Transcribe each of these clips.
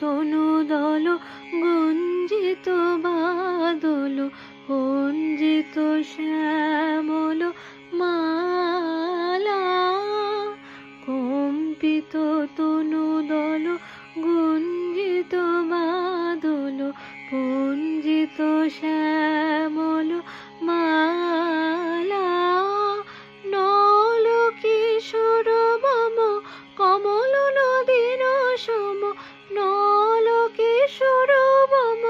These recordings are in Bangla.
তনু দল গুঞ্জিত বাদল গুঞ্জিত শ্যামল মালা কম্পিত তনু দল গুঞ্জিত বাদল গুঞ্জিত শ্যামল মালা নল কিশোর মম কমল নদীর সম নল কিশোর মম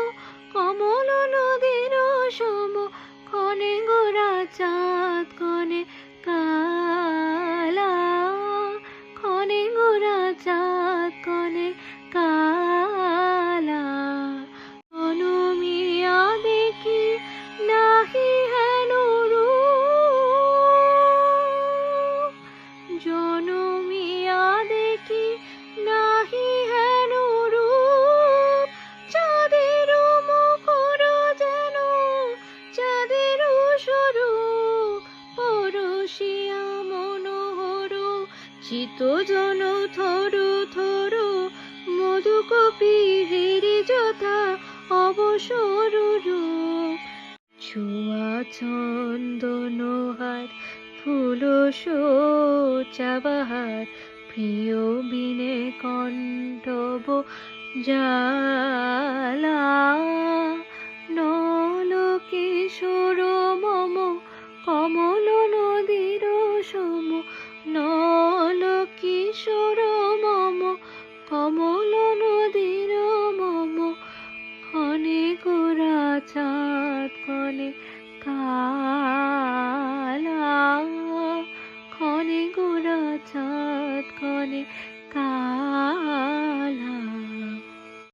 কমল নদীর সম কনে গোরা চাঁদ কনে কালা কনে গোরা চাঁদ কনে কালা জনমিয়া দেখি নাহি হেন রূপ জনমিয়া দেখি নাহি হেন রূপ চাঁদের মুখর যেন চাঁদের স্বরূপ পরশিয়া মনোহর চিত জন থরু থরু মধুকপিহের যথা অবসর রূপ ছুয়া চন্দনহার ফুল চাবাহার প্রিয় বিনে কণ্ঠব জালা নল কিশোর